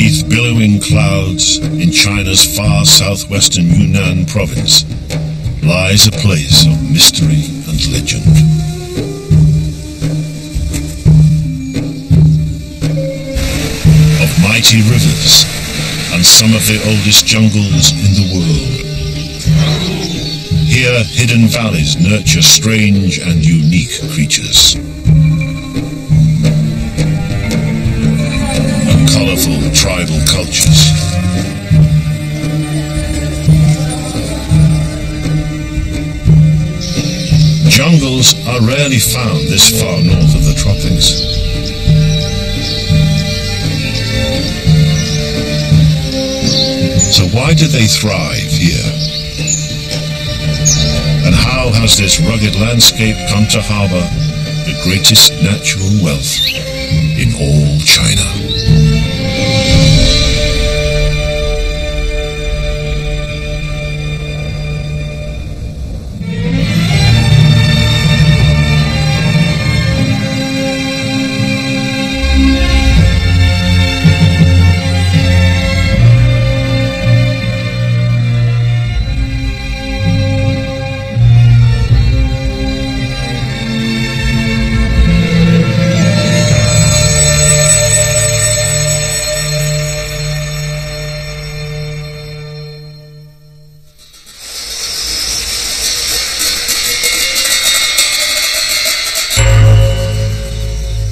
Beneath billowing clouds, in China's far southwestern Yunnan province, lies a place of mystery and legend. Of mighty rivers and some of the oldest jungles in the world. Here, hidden valleys nurture strange and unique creatures. And colorful tribal cultures. Jungles are rarely found this far north of the tropics. So why do they thrive here? And how has this rugged landscape come to harbor the greatest natural wealth in all China?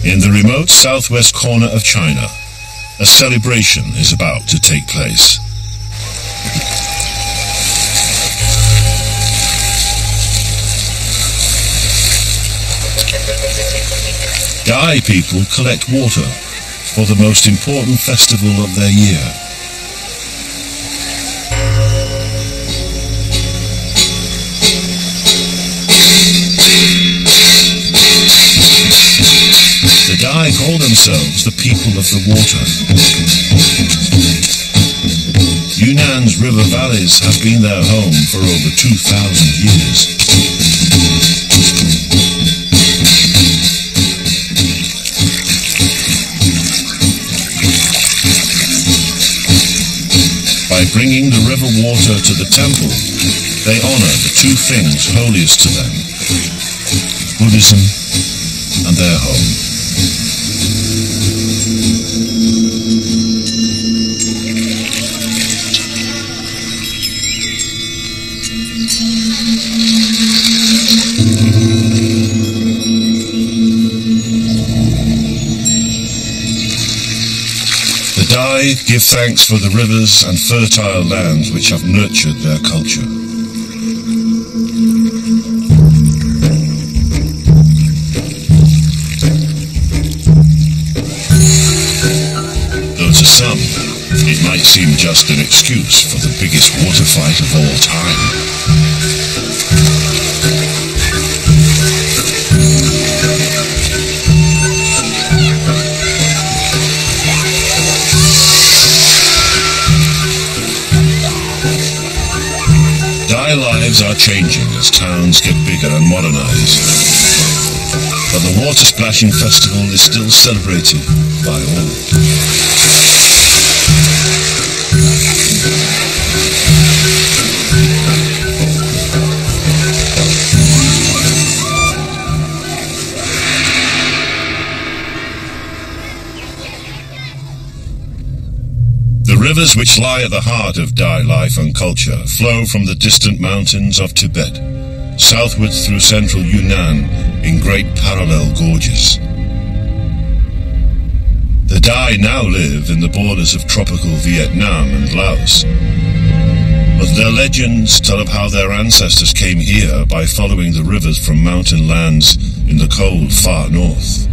In the remote southwest corner of China, a celebration is about to take place. Dai people collect water for the most important festival of their year. The Dai call themselves the people of the water. Yunnan's river valleys have been their home for over 2,000 years. By bringing the river water to the temple, they honor the two things holiest to them, Buddhism and their home. The Dai give thanks for the rivers and fertile lands which have nurtured their culture. Though to some, it might seem just an excuse for the biggest water fight of all time. Dai lives are changing as towns get bigger and modernized. But the Water Splashing Festival is still celebrated by all. The rivers which lie at the heart of Dai life and culture flow from the distant mountains of Tibet, southwards through central Yunnan in great parallel gorges. The Dai now live in the borders of tropical Vietnam and Laos, but their legends tell of how their ancestors came here by following the rivers from mountain lands in the cold far north.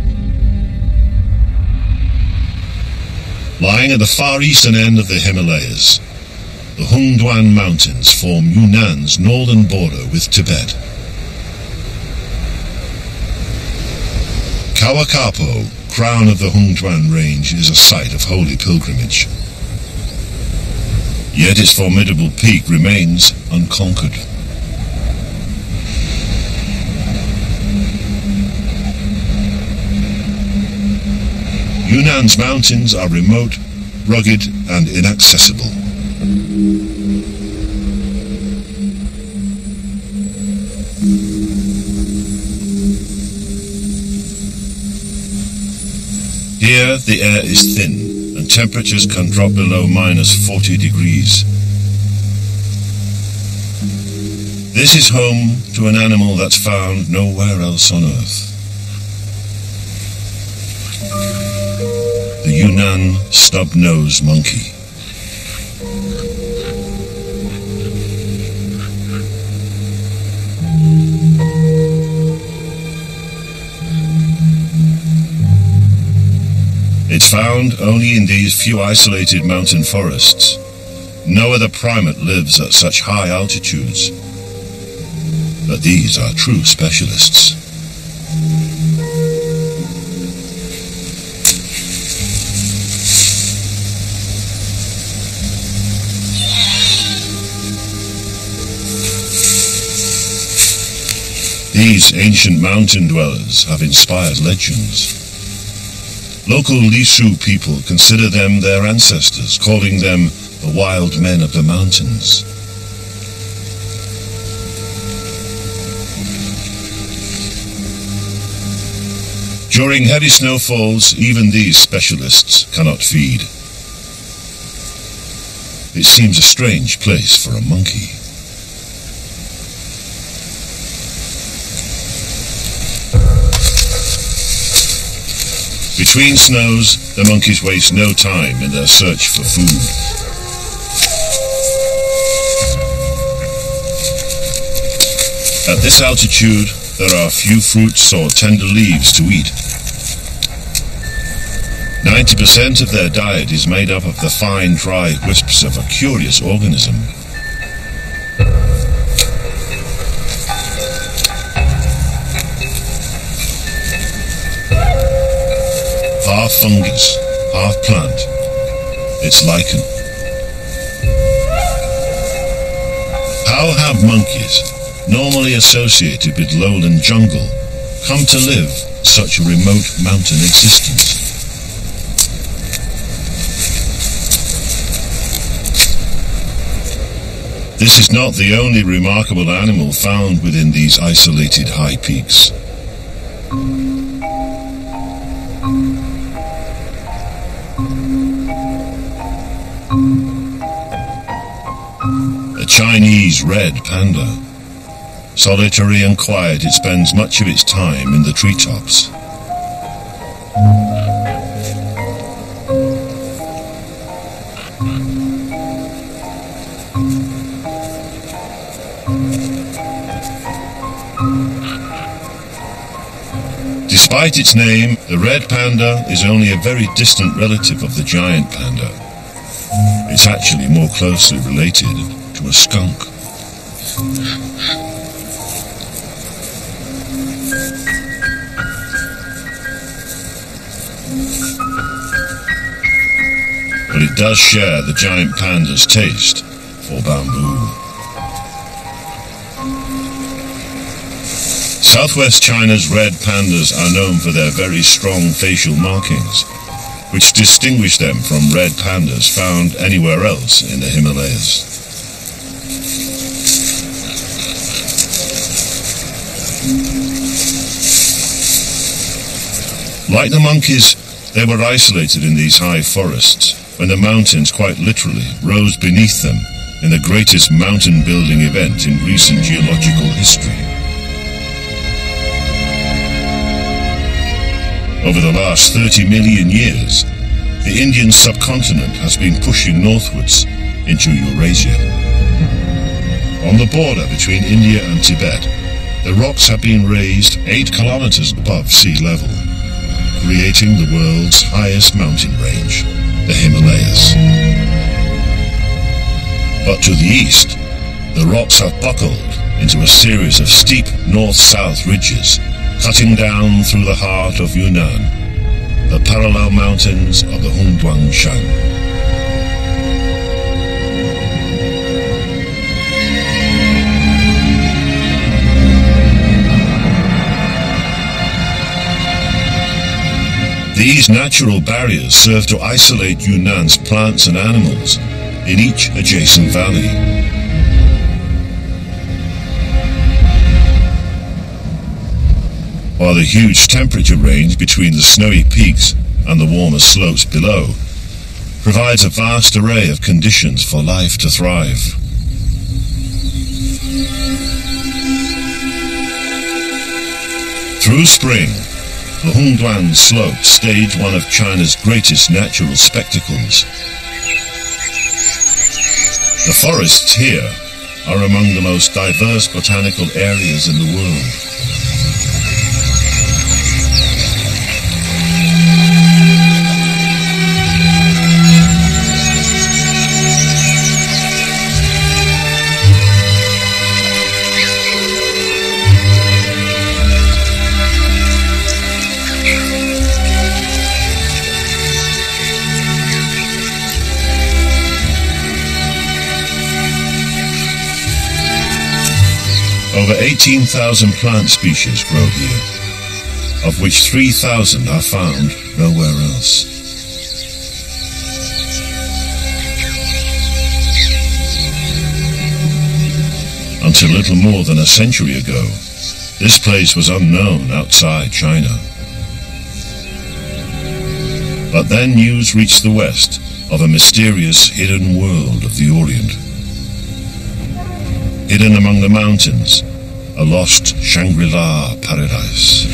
Lying at the far eastern end of the Himalayas, the Hungduan Mountains form Yunnan's northern border with Tibet. Kawakapo, crown of the Hungduan range, is a site of holy pilgrimage. Yet its formidable peak remains unconquered. Yunnan's mountains are remote rugged and inaccessible. Here the air is thin and temperatures can drop below -40 degrees. This is home to an animal that's found nowhere else on Earth. The Yunnan stub-nosed monkey. It's found only in these few isolated mountain forests. No other primate lives at such high altitudes. But these are true specialists. These ancient mountain dwellers have inspired legends. Local Lisu people consider them their ancestors, calling them the wild men of the mountains. During heavy snowfalls, even these specialists cannot feed. It seems a strange place for a monkey. Between snows, the monkeys waste no time in their search for food. At this altitude, there are few fruits or tender leaves to eat. 90% of their diet is made up of the fine, dry wisps of a curious organism. Half fungus, half plant. It's lichen. How have monkeys, normally associated with lowland jungle, come to live such a remote mountain existence? This is not the only remarkable animal found within these isolated high peaks. A Chinese red panda. Solitary and quiet, it spends much of its time in the treetops. Despite its name, the red panda is only a very distant relative of the giant panda. It's actually more closely related to a skunk. But it does share the giant panda's taste for bamboo. Southwest China's red pandas are known for their very strong facial markings, which distinguish them from red pandas found anywhere else in the Himalayas. Like the monkeys, they were isolated in these high forests when the mountains quite literally rose beneath them in the greatest mountain-building event in recent geological history. Over the last 30 million years, the Indian subcontinent has been pushing northwards into Eurasia. On the border between India and Tibet, the rocks have been raised 8 kilometers above sea level, creating the world's highest mountain range, the Himalayas. But to the east, the rocks have buckled into a series of steep north-south ridges, cutting down through the heart of Yunnan, the parallel mountains of the Hongduangshan. These natural barriers serve to isolate Yunnan's plants and animals in each adjacent valley. While the huge temperature range between the snowy peaks and the warmer slopes below provides a vast array of conditions for life to thrive. Through spring, the Hongduan slopes stage one of China's greatest natural spectacles. The forests here are among the most diverse botanical areas in the world. Over 18,000 plant species grow here, of which 3,000 are found nowhere else. Until little more than a century ago, this place was unknown outside China. But then news reached the West of a mysterious hidden world of the Orient. Hidden among the mountains, a lost Shangri-La paradise.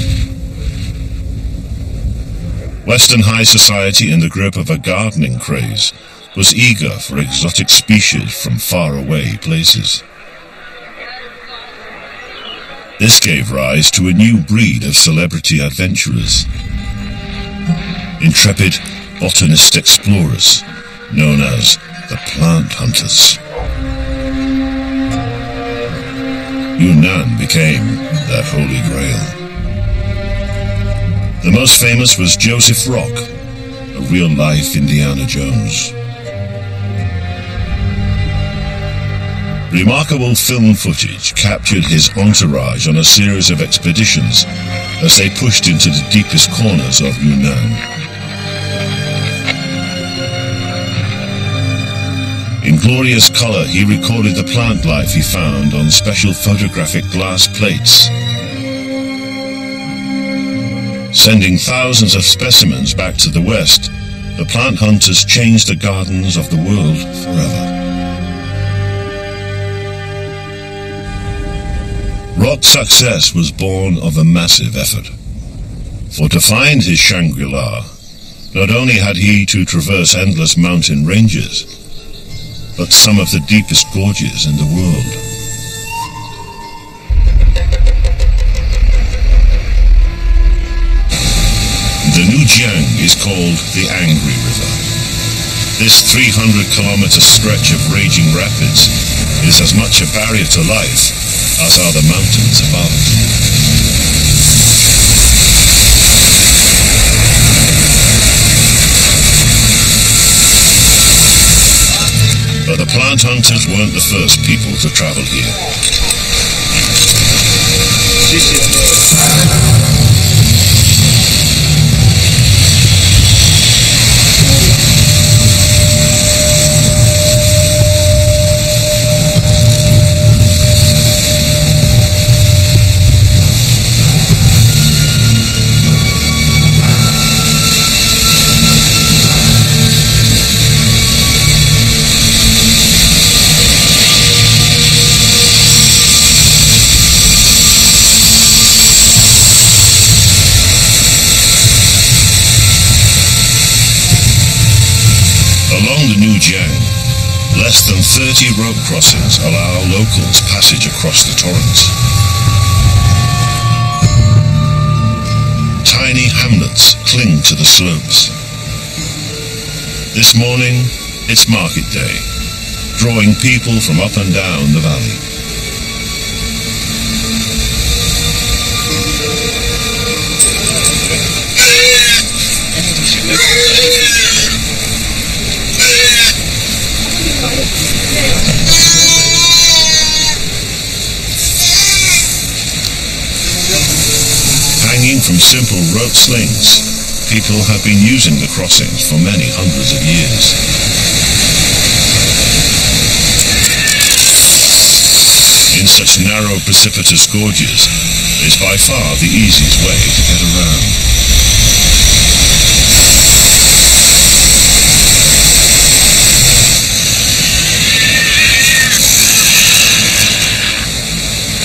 Western high society, in the grip of a gardening craze, was eager for exotic species from faraway places. This gave rise to a new breed of celebrity adventurers, intrepid botanist explorers known as the plant hunters. Yunnan became their holy grail. The most famous was Joseph Rock, a real-life Indiana Jones. Remarkable film footage captured his entourage on a series of expeditions as they pushed into the deepest corners of Yunnan. In glorious color, he recorded the plant life he found on special photographic glass plates, sending thousands of specimens back to the West. The plant hunters changed the gardens of the world forever. Rock's success was born of a massive effort. For to find his Shangri-La, not only had he to traverse endless mountain ranges, but some of the deepest gorges in the world. The Nujiang is called the Angry River. This 300-kilometer stretch of raging rapids is as much a barrier to life as are the mountains above. But the plant hunters weren't the first people to travel here. Along the Nujiang, less than 30 road crossings allow locals passage across the torrents. Tiny hamlets cling to the slopes. This morning, it's market day, drawing people from up and down the valley. Hanging from simple rope slings, people have been using the crossings for many hundreds of years. In such narrow, precipitous gorges, is by far the easiest way to get around.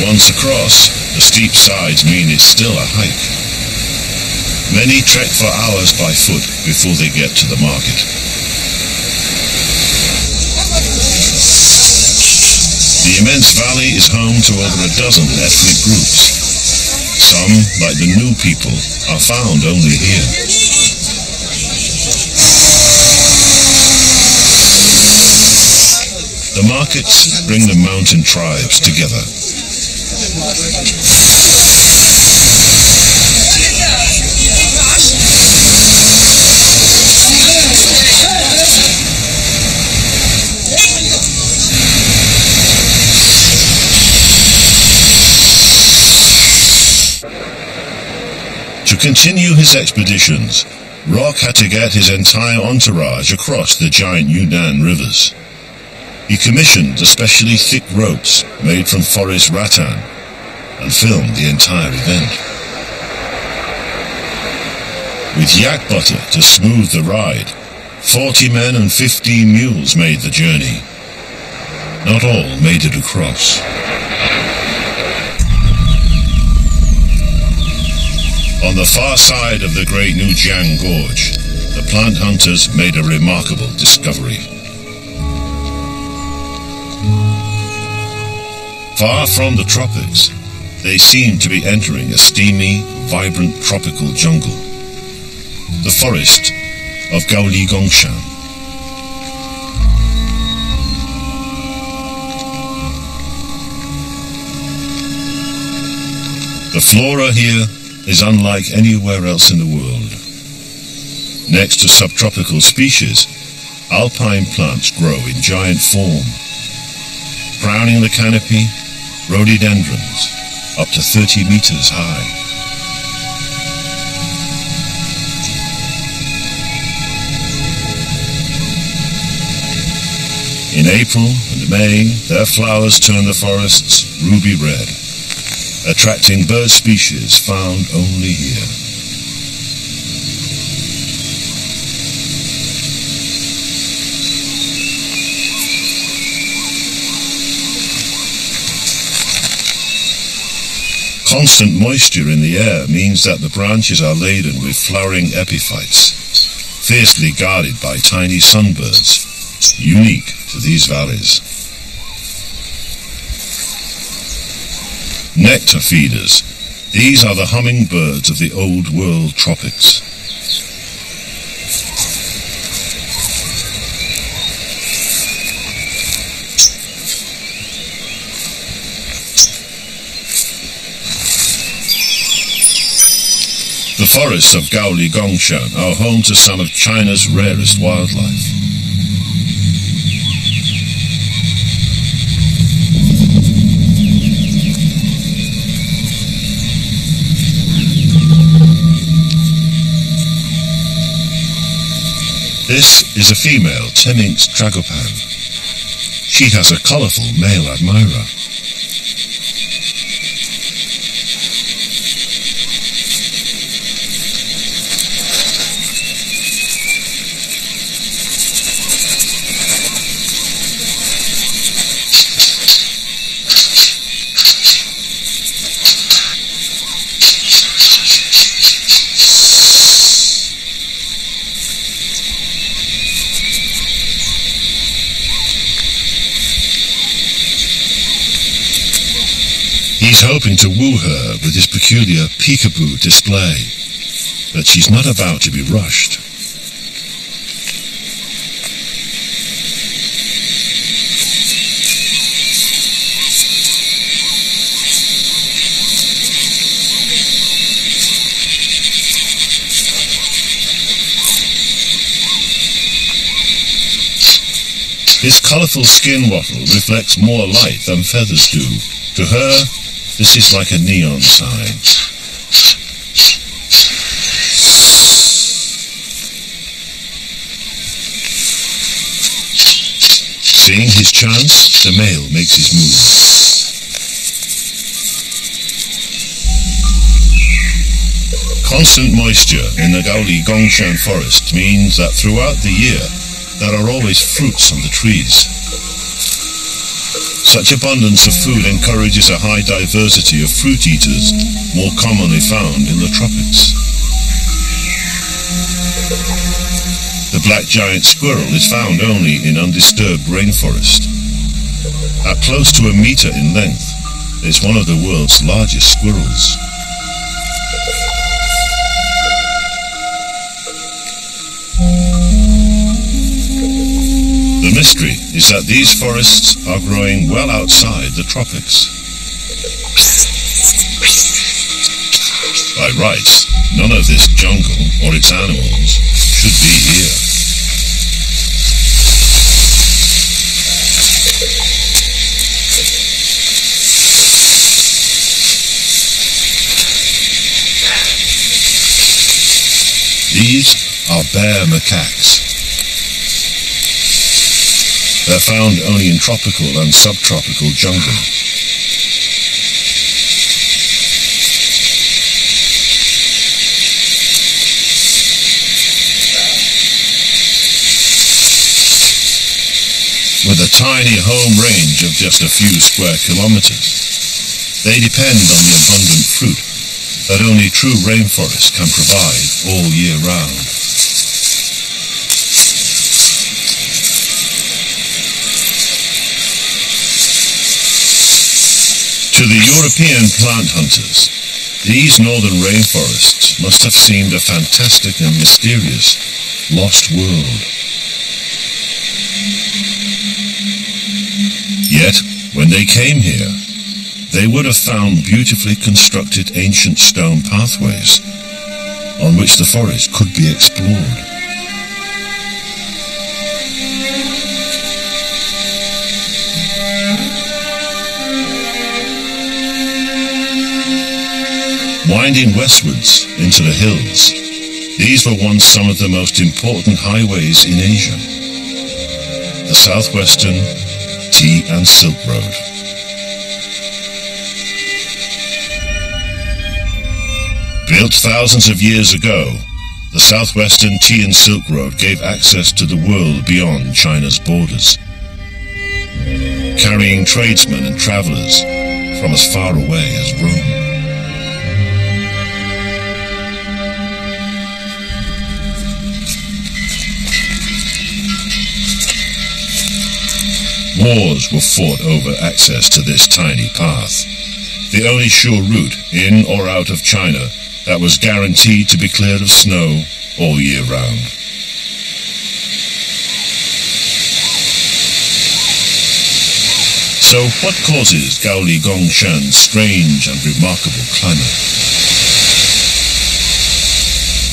Once across, the steep sides mean it's still a hike. Many trek for hours by foot before they get to the market. The immense valley is home to over a dozen ethnic groups. Some, like the New people, are found only here. The markets bring the mountain tribes together. To continue his expeditions, Rock had to get his entire entourage across the giant Yunnan rivers. He commissioned especially thick ropes made from forest rattan and filmed the entire event. With yak butter to smooth the ride, 40 men and 15 mules made the journey. Not all made it across. On the far side of the Great Nujiang Gorge, the plant hunters made a remarkable discovery. Far from the tropics, they seemed to be entering a steamy, vibrant tropical jungle. The forest of Gaoligongshan. The flora here is unlike anywhere else in the world. Next to subtropical species, alpine plants grow in giant form. Crowning the canopy, rhododendrons, up to 30 meters high. In April and May, their flowers turn the forests ruby red, attracting bird species found only here. Constant moisture in the air means that the branches are laden with flowering epiphytes, fiercely guarded by tiny sunbirds, unique to these valleys. Nectar feeders, these are the hummingbirds of the old world tropics. The forests of Gaoligongshan are home to some of China's rarest wildlife. This is a female Temminck's tragopan. She has a colourful male admirer. He's hoping to woo her with his peculiar peekaboo display, but she's not about to be rushed. His colourful skin wattle reflects more light than feathers do. To her, this is like a neon sign. Seeing his chance, the male makes his move. Constant moisture in the Gaoli Gongshan forest means that throughout the year there are always fruits on the trees. Such abundance of food encourages a high diversity of fruit eaters, more commonly found in the tropics. The black giant squirrel is found only in undisturbed rainforest. At close to 1 meter in length, it's one of the world's largest squirrels. The mystery is that these forests are growing well outside the tropics. By rights, none of this jungle or its animals should be here. These are bear macaques. They're found only in tropical and subtropical jungle. With a tiny home range of just a few square kilometers, they depend on the abundant fruit that only true rainforests can provide all year round. To the European plant hunters, these northern rainforests must have seemed a fantastic and mysterious lost world. Yet, when they came here, they would have found beautifully constructed ancient stone pathways on which the forest could be explored. Winding westwards into the hills, these were once some of the most important highways in Asia. The Southwestern Tea and Silk Road. Built thousands of years ago, the Southwestern Tea and Silk Road gave access to the world beyond China's borders, carrying tradesmen and travelers from as far away as Rome. Wars were fought over access to this tiny path, the only sure route in or out of China that was guaranteed to be clear of snow all year round. So what causes Gaoli Gongshan's strange and remarkable climate?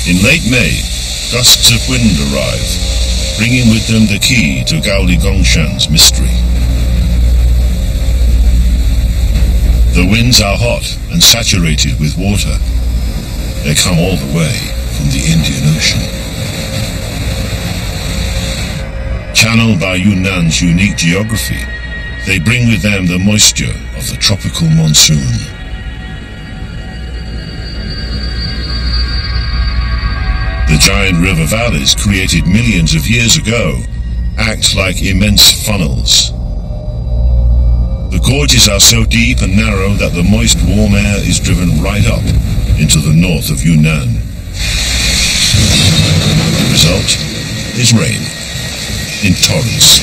In late May, gusts of wind arrive, bringing with them the key to Gaoli Gongshan's mystery. The winds are hot and saturated with water. They come all the way from the Indian Ocean. Channeled by Yunnan's unique geography, they bring with them the moisture of the tropical monsoon. The giant river valleys created millions of years ago act like immense funnels. The gorges are so deep and narrow that the moist warm air is driven right up into the north of Yunnan. The result is rain in torrents.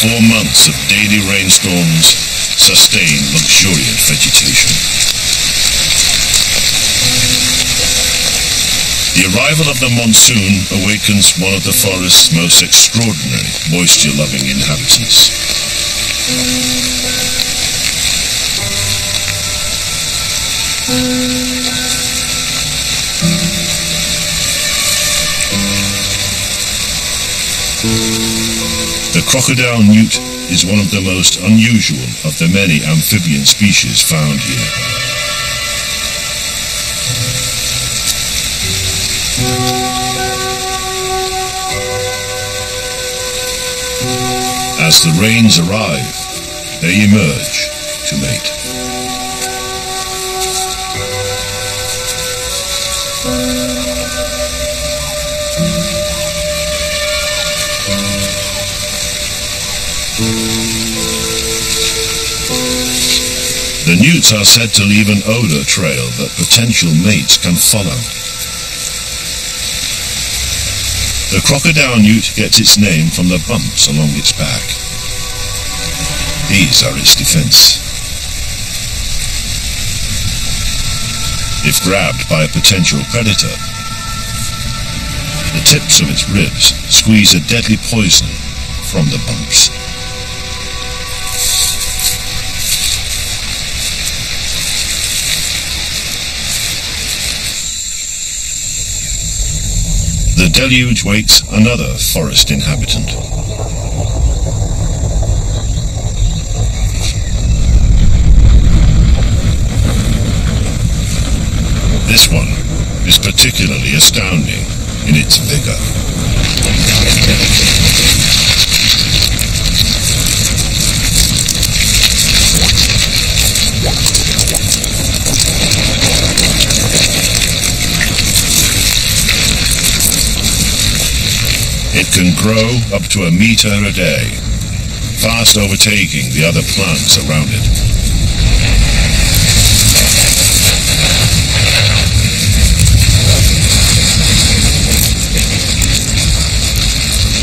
4 months of daily rainstorms sustain luxuriant vegetation. The arrival of the monsoon awakens one of the forest's most extraordinary moisture-loving inhabitants. The crocodile newt is one of the most unusual of the many amphibian species found here. As the rains arrive, they emerge to mate. The newts are said to leave an odor trail that potential mates can follow. The crocodile newt gets its name from the bumps along its back. These are its defense. If grabbed by a potential predator, the tips of its ribs squeeze a deadly poison from the bumps. The deluge waits another forest inhabitant. This one is particularly astounding in its vigor. It can grow up to 1 meter a day, fast overtaking the other plants around it.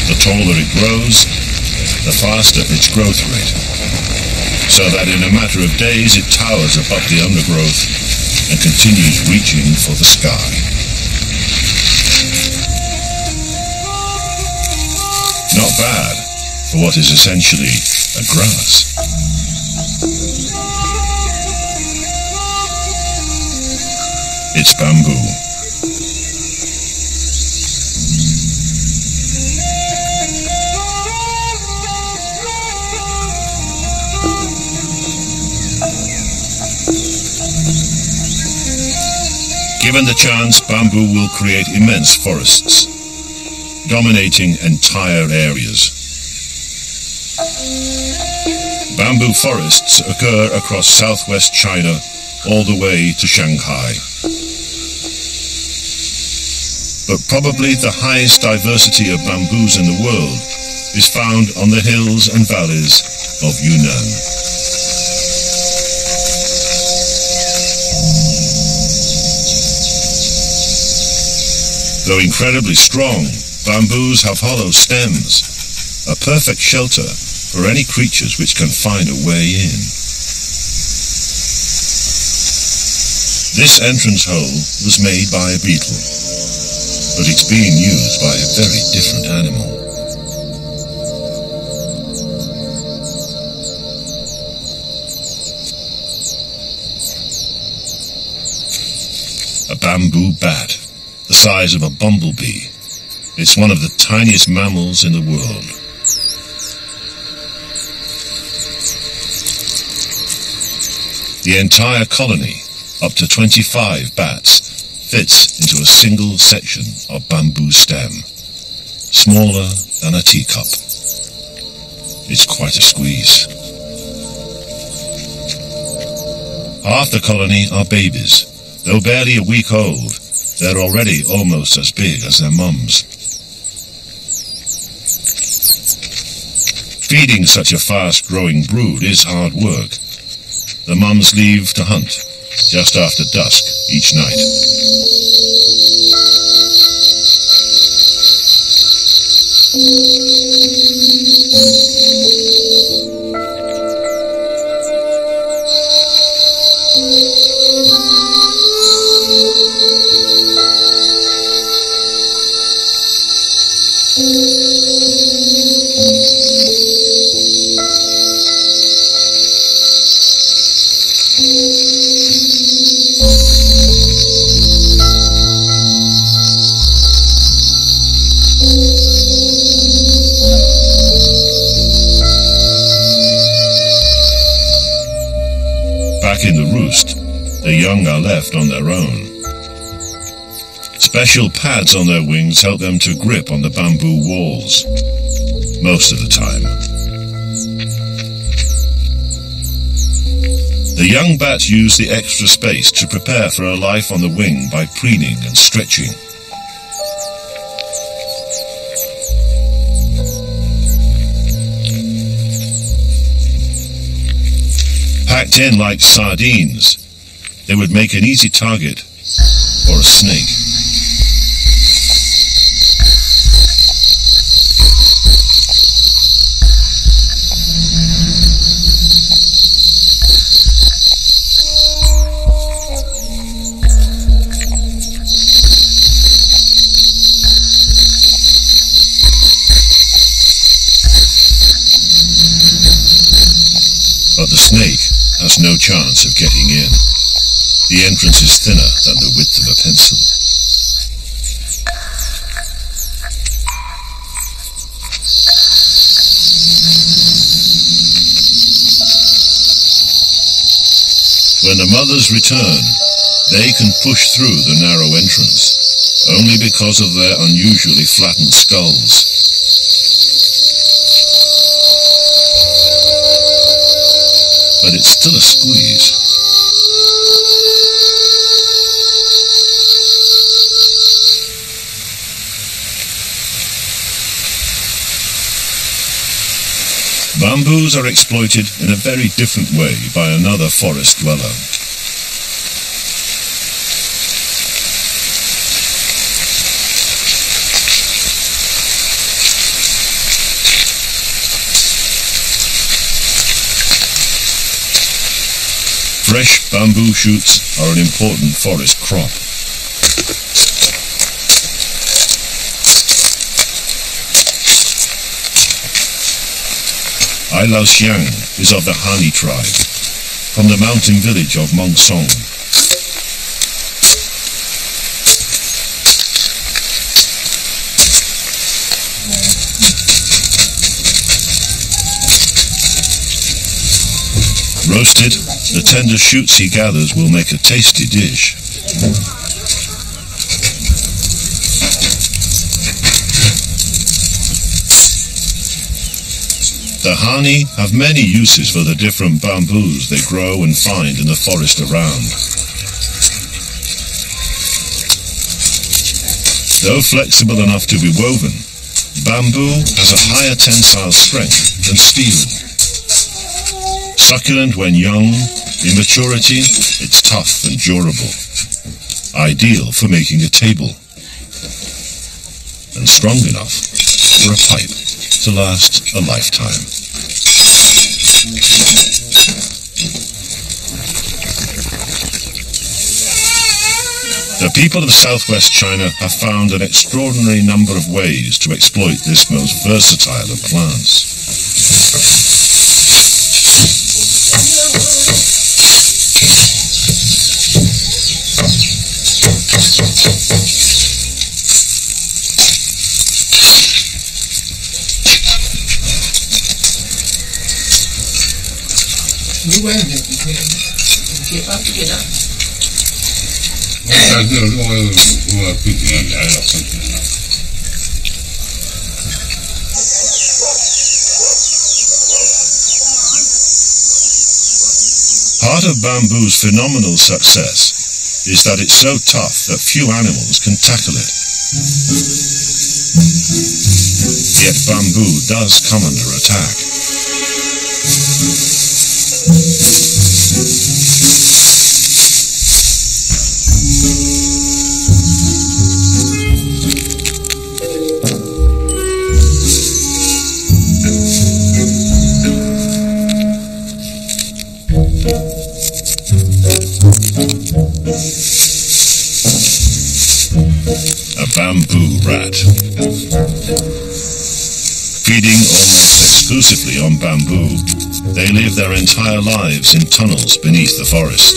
The taller it grows, the faster its growth rate, so that in a matter of days it towers above the undergrowth and continues reaching for the sky. Not bad for what is essentially a grass. It's bamboo. Given the chance, bamboo will create immense forests, dominating entire areas. Bamboo forests occur across southwest China all the way to Shanghai. But probably the highest diversity of bamboos in the world is found on the hills and valleys of Yunnan. Though incredibly strong, bamboos have hollow stems, a perfect shelter for any creatures which can find a way in. This entrance hole was made by a beetle, but it's being used by a very different animal. A bamboo bat, the size of a bumblebee. It's one of the tiniest mammals in the world. The entire colony, up to 25 bats, fits into a single section of bamboo stem, smaller than a teacup. It's quite a squeeze. Half the colony are babies. Though barely a week old, they're already almost as big as their mums. Feeding such a fast-growing brood is hard work. The mums leave to hunt just after dusk each night. Back in the roost, the young are left on their own. Special pads on their wings help them to grip on the bamboo walls, most of the time. The young bats use the extra space to prepare for a life on the wing by preening and stretching. Packed in like sardines, they would make an easy target for a snake. But the snake has no chance of getting in. The entrance is thinner than the width of a pencil. When the mothers return, they can push through the narrow entrance, only because of their unusually flattened skulls. But it's still a squeeze. Bamboos are exploited in a very different way by another forest dweller. Fresh bamboo shoots are an important forest crop. Ai Lao Xiang is of the Hani tribe, from the mountain village of Mongsong. Roasted, the tender shoots he gathers will make a tasty dish. The Hani have many uses for the different bamboos they grow and find in the forest around. Though flexible enough to be woven, bamboo has a higher tensile strength than steel. Succulent when young, in maturity, it's tough and durable. Ideal for making a table. And strong enough for a pipe to last a lifetime. The people of southwest China have found an extraordinary number of ways to exploit this most versatile of plants. Part of bamboo's phenomenal success is that it's so tough that few animals can tackle it. Yet bamboo does come under attack. A bamboo rat. exclusively on bamboo. They live their entire lives in tunnels beneath the forest.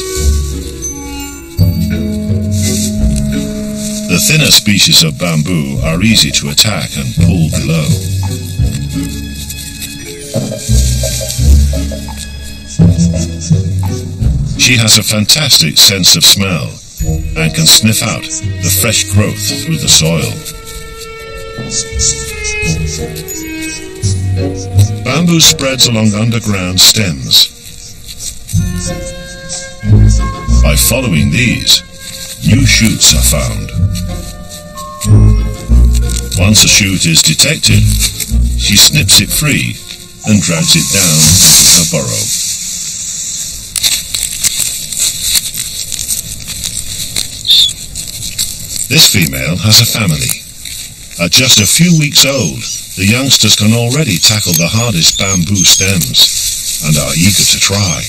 The thinner species of bamboo are easy to attack and pull below. She has a fantastic sense of smell and can sniff out the fresh growth through the soil. Bamboo spreads along underground stems. By following these, new shoots are found. Once a shoot is detected, she snips it free and drags it down her burrow. This female has a family. At just a few weeks old, the youngsters can already tackle the hardest bamboo stems and are eager to try.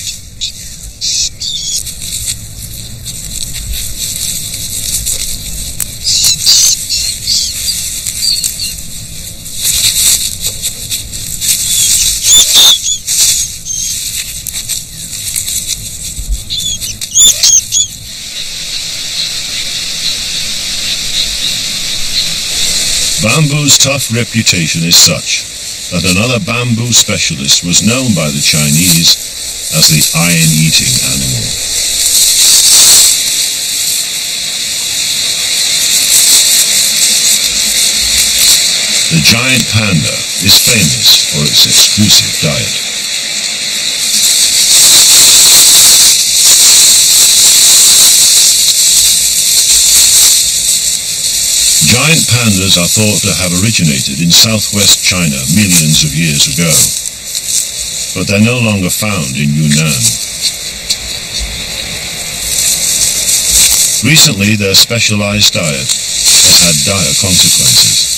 Bamboo's tough reputation is such that another bamboo specialist was known by the Chinese as the iron-eating animal. The giant panda is famous for its exclusive diet. Giant pandas are thought to have originated in southwest China millions of years ago, but they're no longer found in Yunnan. Recently, their specialized diet has had dire consequences.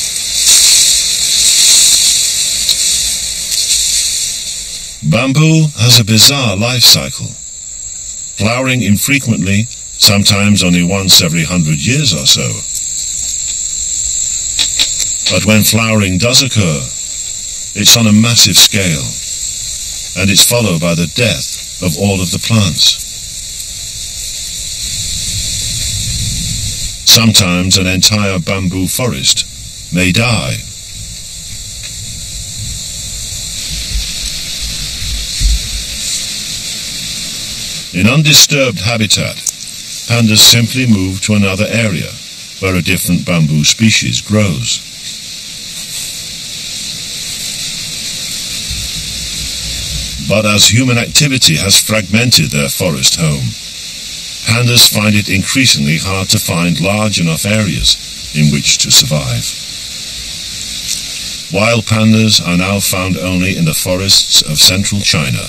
Bamboo has a bizarre life cycle, flowering infrequently, sometimes only once every 100 years or so. But when flowering does occur, it's on a massive scale, and it's followed by the death of all of the plants. Sometimes an entire bamboo forest may die. In undisturbed habitat, pandas simply move to another area where a different bamboo species grows. But as human activity has fragmented their forest home, pandas find it increasingly hard to find large enough areas in which to survive. Wild pandas are now found only in the forests of central China,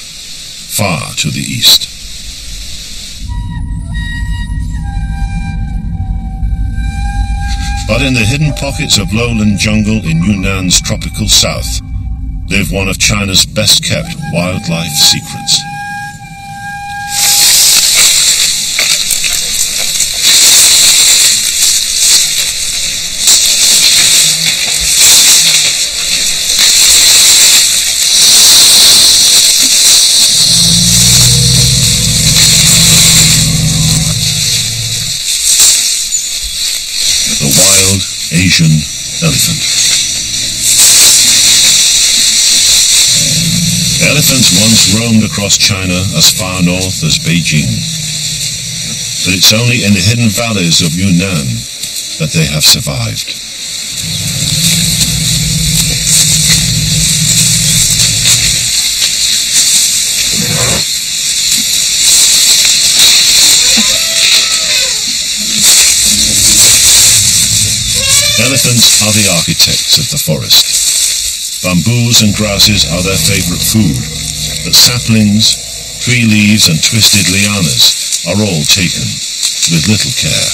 far to the east. But in the hidden pockets of lowland jungle in Yunnan's tropical south, live one of China's best-kept wildlife secrets. The wild Asian elephant. Elephants once roamed across China as far north as Beijing, but it's only in the hidden valleys of Yunnan that they have survived. Elephants are the architects of the forest. Bamboos and grasses are their favorite food, but saplings, tree leaves and twisted lianas are all taken with little care.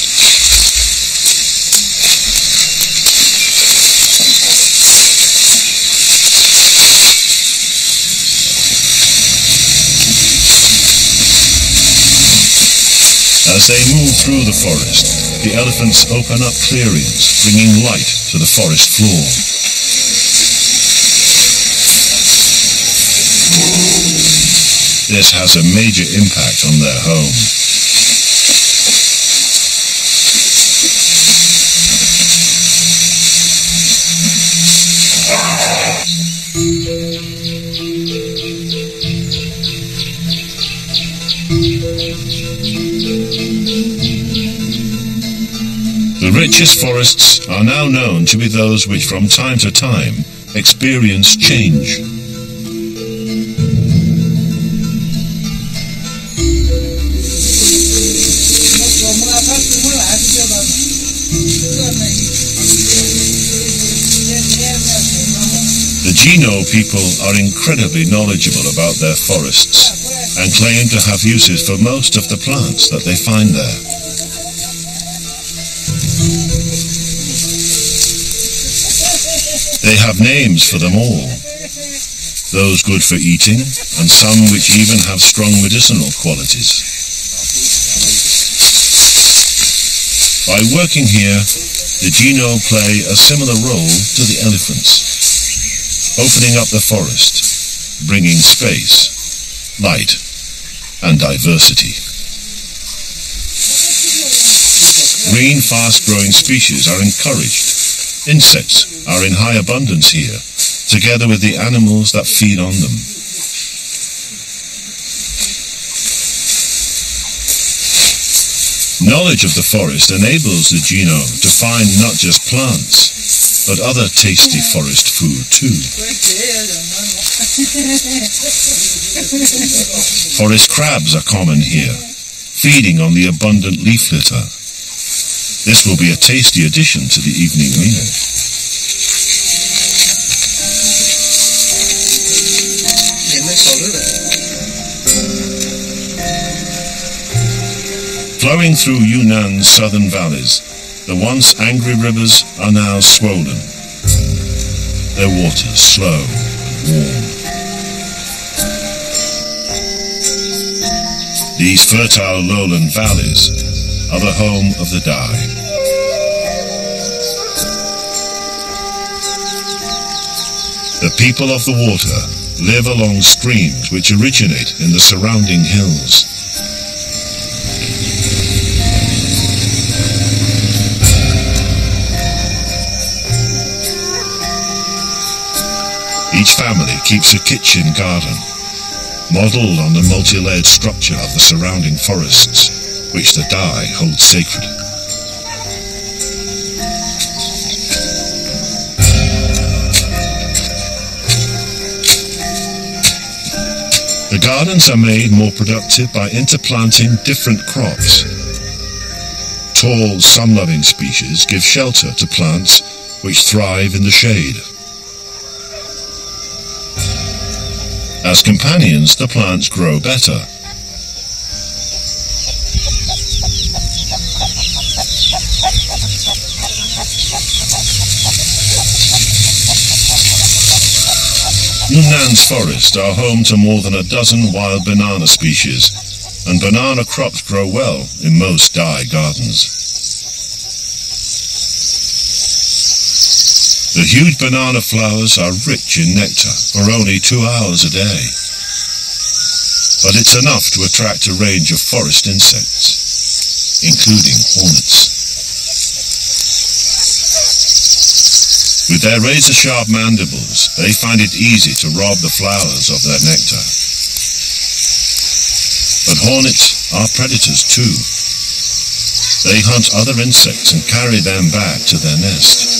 As they move through the forest, the elephants open up clearings, bringing light to the forest floor. This has a major impact on their home. The richest forests are now known to be those which from time to time experience change. The Gino people are incredibly knowledgeable about their forests and claim to have uses for most of the plants that they find there. They have names for them all, those good for eating and some which even have strong medicinal qualities. By working here, the Gino play a similar role to the elephants, opening up the forest, bringing space, light, and diversity. Green, fast-growing species are encouraged. Insects are in high abundance here, together with the animals that feed on them. Knowledge of the forest enables the Gino to find not just plants, but other tasty forest food too. Forest crabs are common here, feeding on the abundant leaf litter. This will be a tasty addition to the evening meal. Flowing through Yunnan's southern valleys, the once angry rivers are now swollen, their waters slow and warm. These fertile lowland valleys are the home of the Dai. The people of the water live along streams which originate in the surrounding hills. Each family keeps a kitchen garden, modelled on the multi-layered structure of the surrounding forests, which the Dai hold sacred. The gardens are made more productive by interplanting different crops. Tall, sun-loving species give shelter to plants which thrive in the shade. As companions, the plants grow better. Yunnan's forests are home to more than a dozen wild banana species, and banana crops grow well in most Dai gardens. The huge banana flowers are rich in nectar for only 2 hours a day, but it's enough to attract a range of forest insects, including hornets. With their razor-sharp mandibles, they find it easy to rob the flowers of their nectar. But hornets are predators too. They hunt other insects and carry them back to their nest.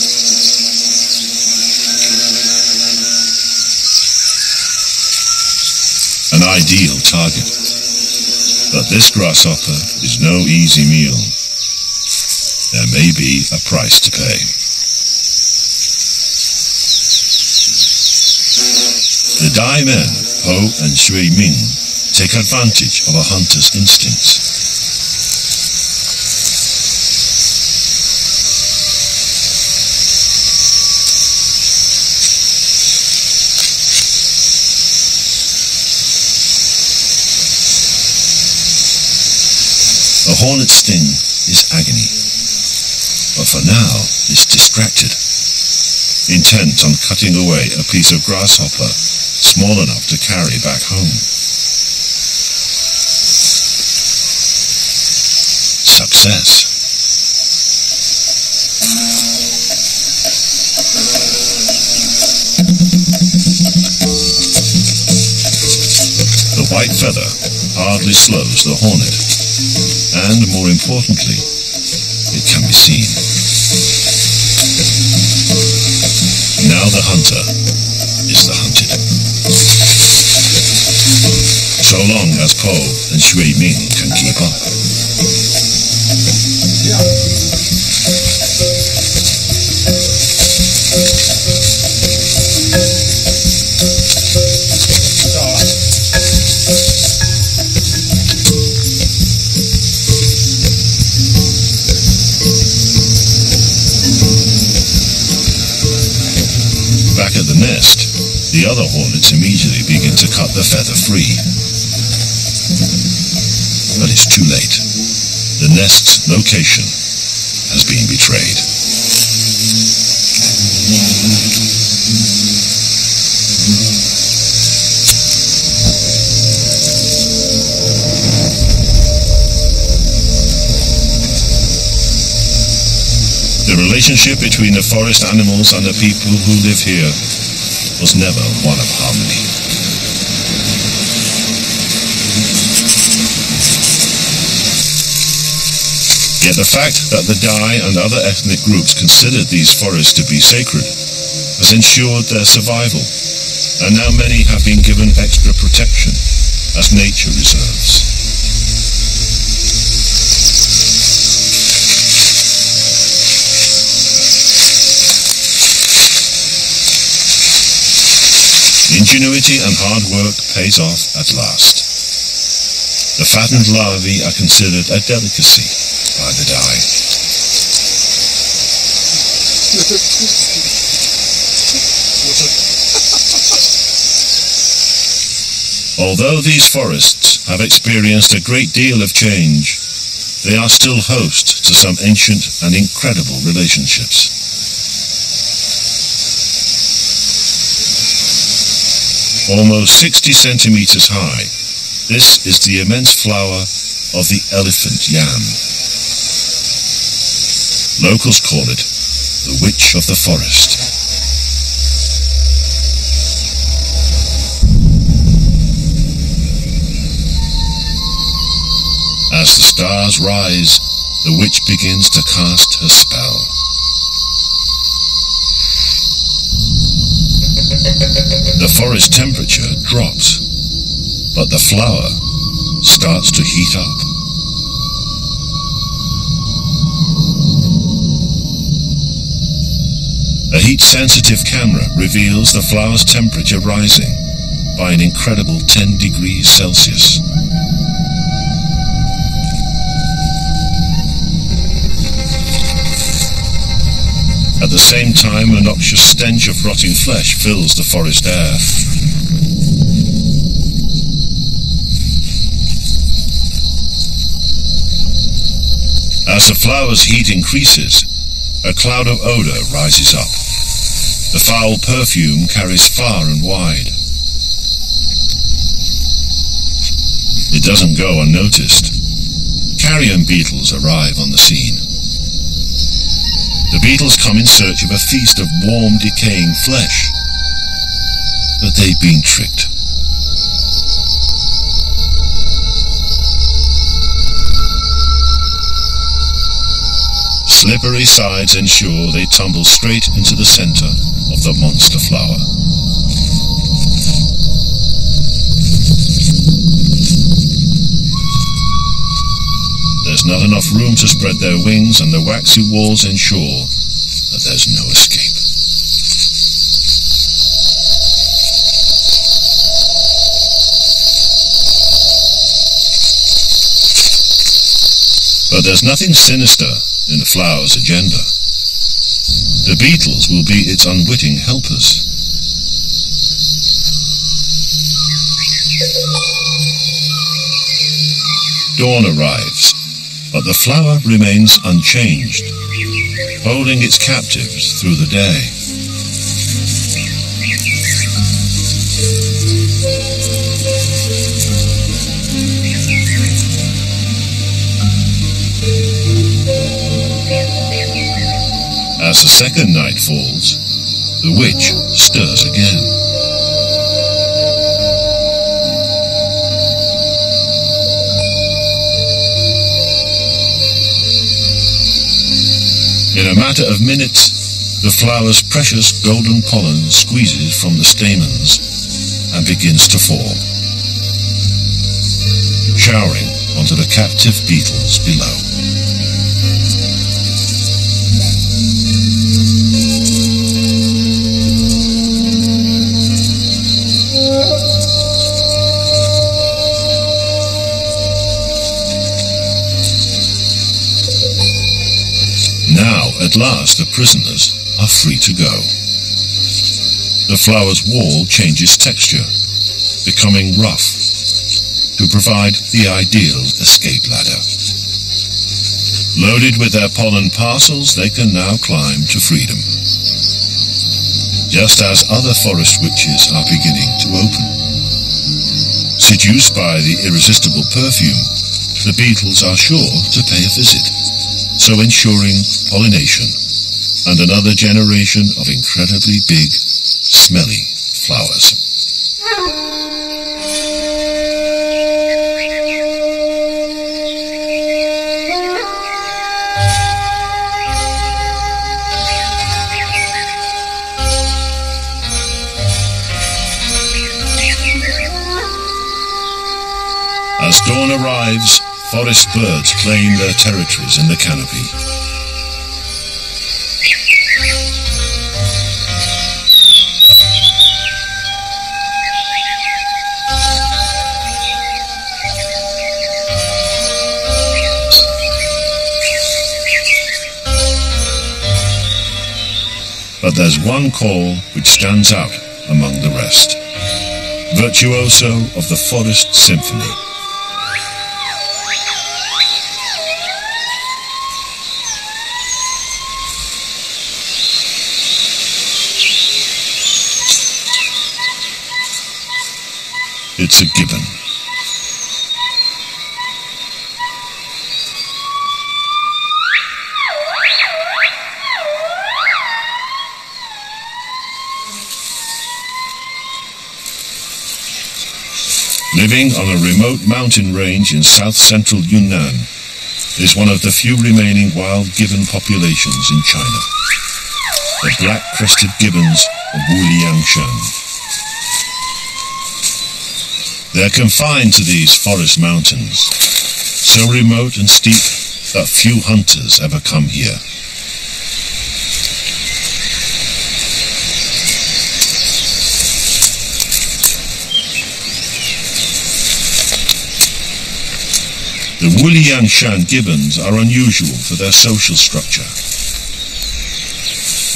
An ideal target. But this grasshopper is no easy meal. There may be a price to pay. The Dai men, Ho and Shui Ming, take advantage of a hunter's instincts. A hornet's sting is agony, but for now it's distracted, intent on cutting away a piece of grasshopper small enough to carry back home. Success. The white feather hardly slows the hornet, and more importantly, it can be seen. Now the hunter is the hunted. So long as Po and Shui Ming can keep up. Back at the nest, the other hornets immediately begin to cut the feather free. But it's too late. The nest's location has been betrayed. The relationship between the forest animals and the people who live here was never one of harmony. Yet the fact that the Dai and other ethnic groups considered these forests to be sacred has ensured their survival, and now many have been given extra protection as nature reserves. Ingenuity and hard work pays off at last. The fattened larvae are considered a delicacy by the Dai. Although these forests have experienced a great deal of change, they are still host to some ancient and incredible relationships. Almost 60 centimeters high, this is the immense flower of the elephant yam. Locals call it the witch of the forest. As the stars rise, the witch begins to cast her spell. The forest temperature drops, but the flower starts to heat up. A heat-sensitive camera reveals the flower's temperature rising by an incredible 10 degrees Celsius. At the same time, a noxious stench of rotting flesh fills the forest air. As the flower's heat increases, a cloud of odor rises up. The foul perfume carries far and wide. It doesn't go unnoticed. Carrion beetles arrive on the scene. The beetles come in search of a feast of warm, decaying flesh. But they've been tricked. Slippery sides ensure they tumble straight into the center of the monster flower. There's not enough room to spread their wings, and the waxy walls ensure that there's no escape. But there's nothing sinister in the flower's agenda. The beetles will be its unwitting helpers. Dawn arrives, but the flower remains unchanged, holding its captives through the day. As the second night falls, the witch stirs again. In a matter of minutes, the flower's precious golden pollen squeezes from the stamens and begins to fall, showering onto the captive beetles below. Now, at last, the prisoners are free to go. The flower's wall changes texture, becoming rough, to provide the ideal escape ladder. Loaded with their pollen parcels, they can now climb to freedom, just as other forest witches are beginning to open. Seduced by the irresistible perfume, the beetles are sure to pay a visit, so ensuring pollination and another generation of incredibly big, smelly flowers. As dawn arrives, forest birds claim their territories in the canopy. But there's one call which stands out among the rest. Virtuoso of the Forest Symphony. It's a gibbon. Living on a remote mountain range in south-central Yunnan is one of the few remaining wild gibbon populations in China. The black-crested gibbons of Wuliangshan. They're confined to these forest mountains, so remote and steep that few hunters ever come here. The Wuliangshan gibbons are unusual for their social structure.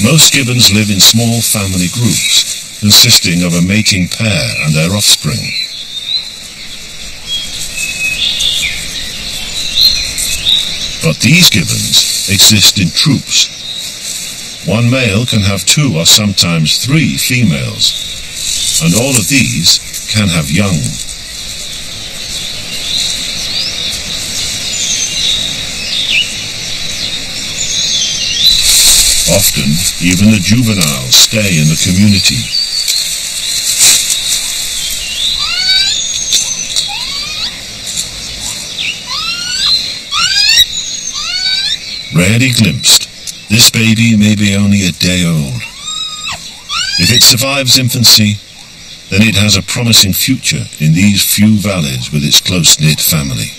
Most gibbons live in small family groups, consisting of a mating pair and their offspring. But these gibbons exist in troops. One male can have 2 or sometimes 3 females, and all of these can have young. Often, even the juveniles stay in the community. Rarely glimpsed, this baby may be only a day old. If it survives infancy, then it has a promising future in these few valleys with its close-knit family.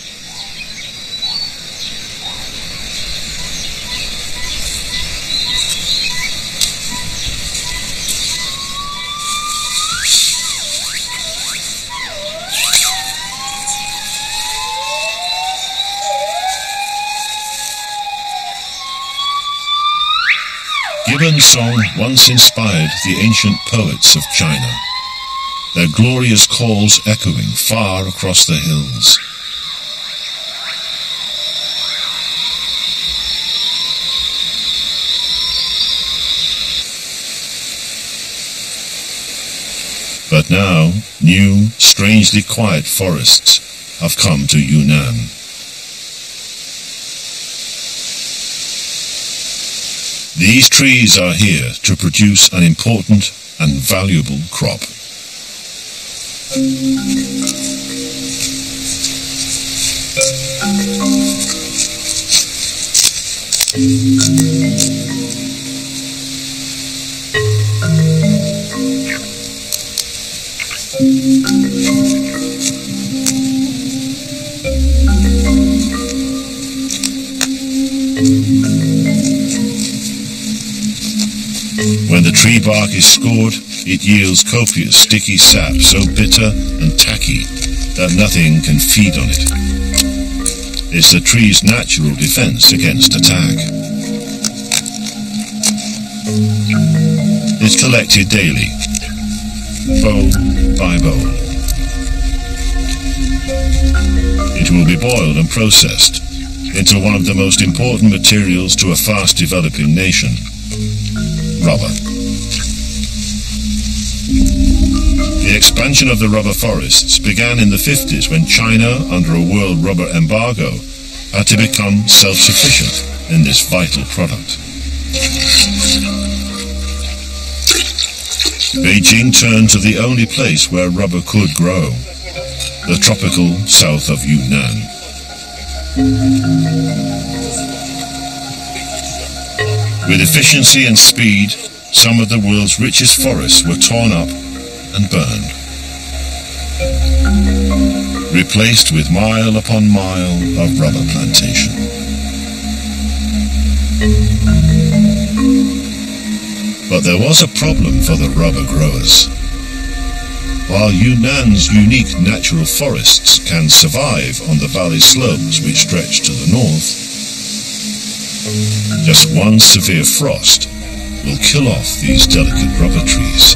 Gibbon song once inspired the ancient poets of China, their glorious calls echoing far across the hills. But now, new, strangely quiet forests have come to Yunnan. These trees are here to produce an important and valuable crop. When the tree bark is scored, it yields copious sticky sap so bitter and tacky that nothing can feed on it. It's the tree's natural defense against attack. It's collected daily, bowl by bowl. It will be boiled and processed into one of the most important materials to a fast-developing nation, rubber. The expansion of the rubber forests began in the 50s when China, under a world rubber embargo, had to become self-sufficient in this vital product. Beijing turned to the only place where rubber could grow, the tropical south of Yunnan. With efficiency and speed, some of the world's richest forests were torn up and burned, replaced with mile upon mile of rubber plantation. But there was a problem for the rubber growers. While Yunnan's unique natural forests can survive on the valley slopes which stretch to the north, just one severe frost will kill off these delicate rubber trees.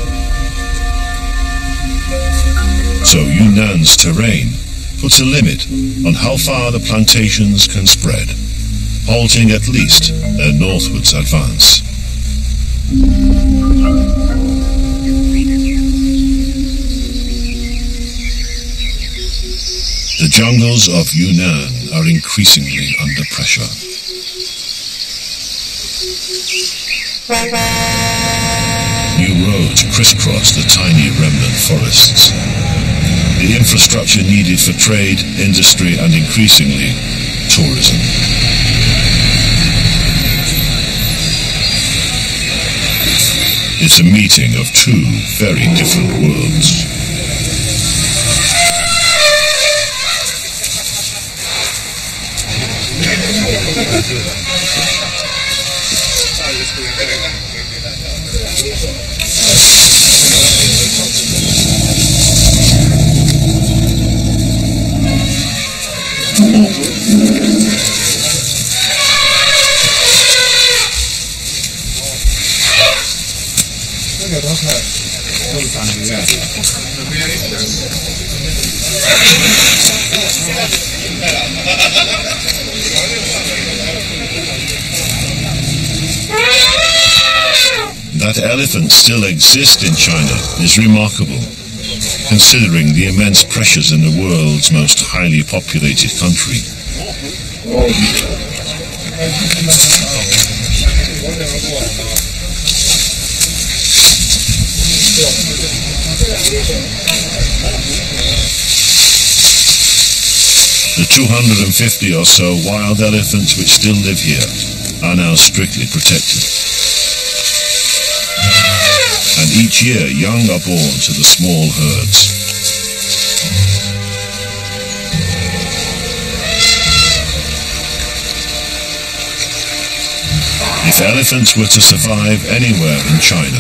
So Yunnan's terrain puts a limit on how far the plantations can spread, halting at least their northwards advance. The jungles of Yunnan are increasingly under pressure. New roads crisscross the tiny remnant forests. The infrastructure needed for trade, industry, and increasingly, tourism. It's a meeting of two very different worlds. That elephants still exist in China is remarkable, considering the immense pressures in the world's most highly populated country. The 250 or so wild elephants which still live here are now strictly protected. And each year young are born to the small herds. If elephants were to survive anywhere in China,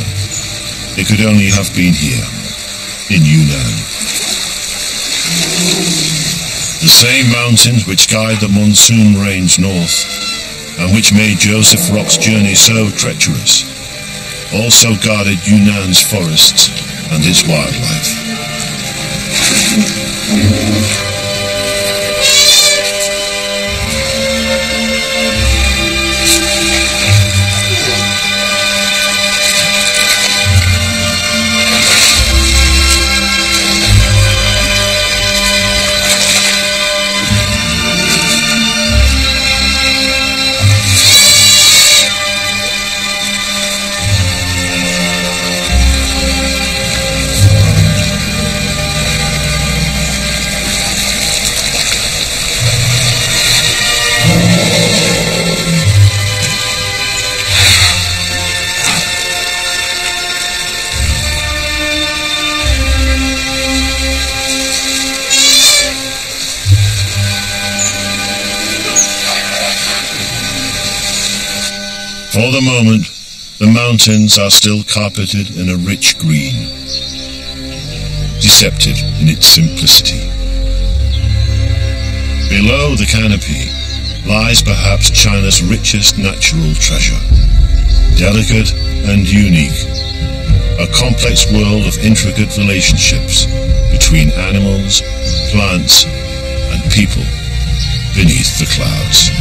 it could only have been here, in Yunnan. The same mountains which guide the monsoon rains north, and which made Joseph Rock's journey so treacherous, also guarded Yunnan's forests and its wildlife. For the moment, the mountains are still carpeted in a rich green, deceptive in its simplicity. Below the canopy lies perhaps China's richest natural treasure, delicate and unique, a complex world of intricate relationships between animals, plants, and people beneath the clouds.